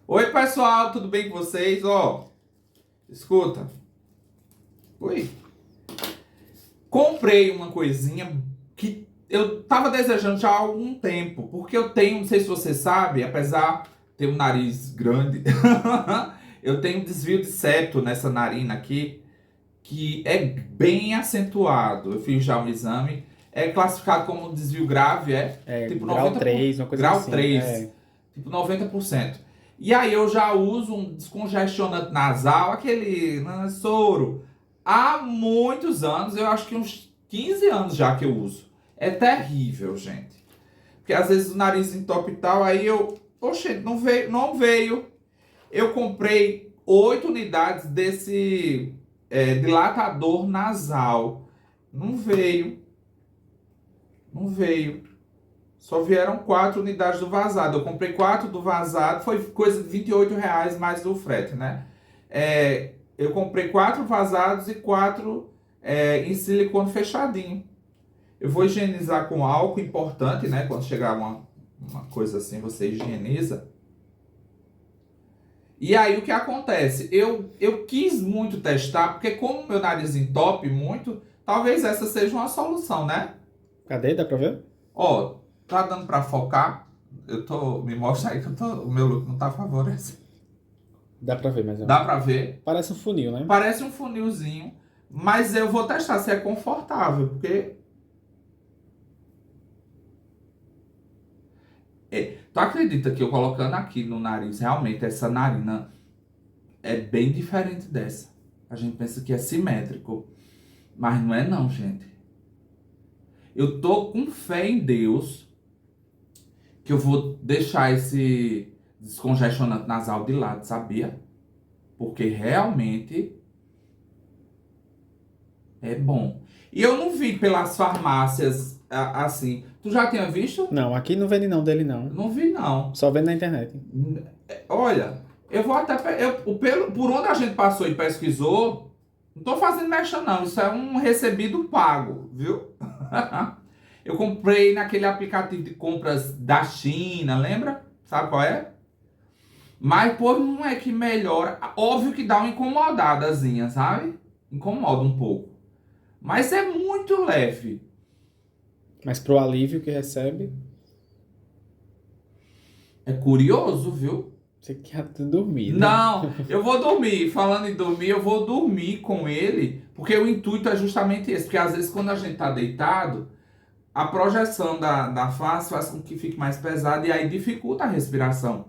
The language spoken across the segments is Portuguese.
Oi, pessoal, tudo bem com vocês? Escuta. Oi. Comprei uma coisinha que eu tava desejando já há algum tempo, porque eu tenho, não sei se você sabe, apesar de ter um nariz grande, eu tenho um desvio de septo nessa narina aqui, que é bem acentuado. Eu fiz já um exame, é classificado como um desvio grave, tipo Grau 90 por, 3, uma coisa grau assim. 3, tipo 90%. E aí eu já uso um descongestionante nasal, aquele soro, há muitos anos, eu acho que uns 15 anos já que eu uso. É terrível, gente. Porque às vezes o nariz entope e tal, aí poxa, não veio, não veio. Eu comprei 8 unidades desse dilatador nasal. Não veio, não veio. Só vieram 4 unidades do vazado. Eu comprei 4 do vazado, foi coisa de R$ 28 mais do frete, né? Eu comprei 4 vazados e 4 em silicone fechadinho. Eu vou higienizar com álcool, importante, né? Quando chegar uma coisa assim, você higieniza. E aí o que acontece? Eu quis muito testar, porque como meu nariz entope muito, talvez essa seja uma solução, né? Cadê? Dá pra ver? Ó, tá dando pra focar? Me mostra aí que o meu look não tá favorecendo. Dá pra ver, mas Dá pra ver? parece um funil, né? Parece um funilzinho, mas eu vou testar se é confortável, porque tu acredita que eu colocando aqui no nariz, realmente essa narina é bem diferente dessa. A gente pensa que é simétrico, mas não é não, gente. Eu tô com fé em Deus que eu vou deixar esse descongestionante nasal de lado, sabia? Porque realmente é bom. E eu não vi pelas farmácias assim. Tu já tinha visto? Não, aqui não vende não, dele Eu não. não vi, não. Só vende na internet. Olha, eu vou até. Por onde a gente passou e pesquisou, não tô fazendo mexa, não. Isso é um recebido pago, viu? Eu comprei naquele aplicativo de compras da China, lembra? Sabe qual é? Mas, pô, não é que melhora. Óbvio que dá uma incomodadazinha, sabe? Incomoda um pouco. Mas é muito leve. Mas pro alívio que recebe, É curioso, viu? você quer dormir, né? Não, eu vou dormir. Falando em dormir, eu vou dormir com ele, porque o intuito é justamente esse. Porque às vezes quando a gente tá deitado, a projeção da face faz com que fique mais pesado e aí dificulta a respiração.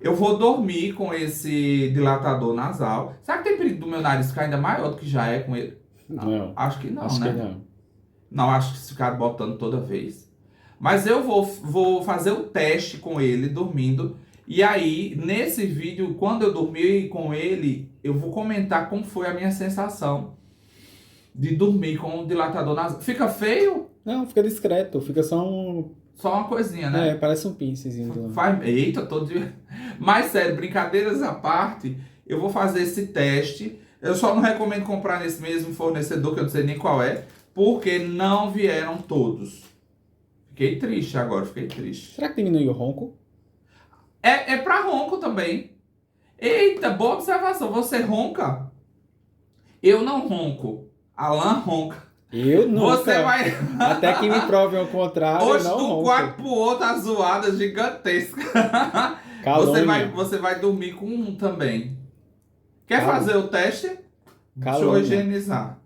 Eu vou dormir com esse dilatador nasal. Será que tem perigo do meu nariz ficar ainda maior do que já é com ele? Não, Acho que não, acho que né? não. Não, acho que se ficar botando toda vez. Mas eu vou fazer o teste com ele dormindo. E aí, nesse vídeo, quando eu dormir com ele, eu vou comentar como foi a minha sensação de dormir com o dilatador nasal. Fica feio? Não, fica discreto, fica só um... Só uma coisinha, né? parece um pincezinho do... Eita, tô de... Mas sério, brincadeiras à parte, eu vou fazer esse teste. Eu só não recomendo comprar nesse mesmo fornecedor, que eu não sei nem qual é, porque não vieram todos. Fiquei triste agora, fiquei triste. Será que diminui o ronco? É pra ronco também. Eita, boa observação. Você ronca? Eu não ronco. Alan ronca. Eu Você nunca. vai. Até que me provem o contrário, eu Hoje, não de um quarto ronco. pro outro, a zoada gigantesca. Calúnia. Você vai dormir com um também. Quer Calu... fazer o teste? Deixa eu Calúnia. higienizar.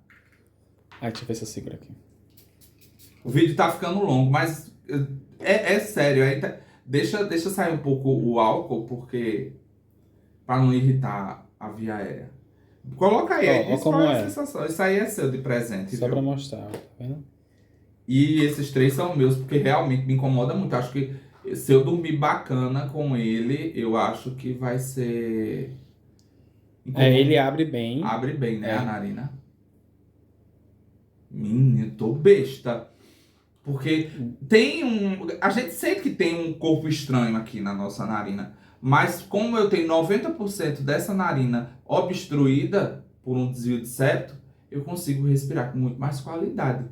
Deixa eu ver se eu seguro aqui. O vídeo tá ficando longo, mas é sério. Deixa sair um pouco o álcool, porque para não irritar a via aérea. Coloca aí, Ó diz qual como é a é. sensação. Isso aí é seu de presente, Só pra viu? mostrar, tá vendo? E esses 3 são meus, porque realmente me incomoda muito. Acho que se eu dormir bacana com ele, eu acho que vai ser. Ele abre bem. Abre bem, né, a É. narina. Eu tô besta. Porque tem um. A gente sente que tem um corpo estranho aqui na nossa narina. Mas como eu tenho 90% dessa narina obstruída por um desvio de septo, eu consigo respirar com muito mais qualidade.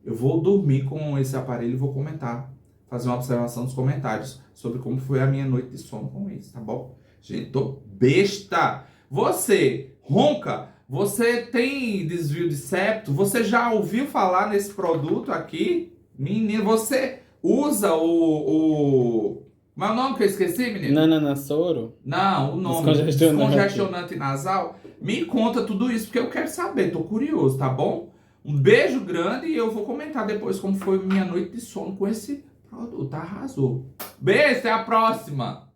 Eu vou dormir com esse aparelho e vou comentar, fazer uma observação nos comentários sobre como foi a minha noite de sono com isso, tá bom? Gente, tô besta. Você ronca? Você tem desvio de septo? Você já ouviu falar nesse produto aqui? Menino, você usa o... Como é o nome que eu esqueci, menino? Nananassoro? Não, o nome. Descongestionante nasal. Me conta tudo isso, porque eu quero saber. Tô curioso, tá bom? Um beijo grande e eu vou comentar depois como foi minha noite de sono com esse produto. Arrasou. Beijo, até a próxima.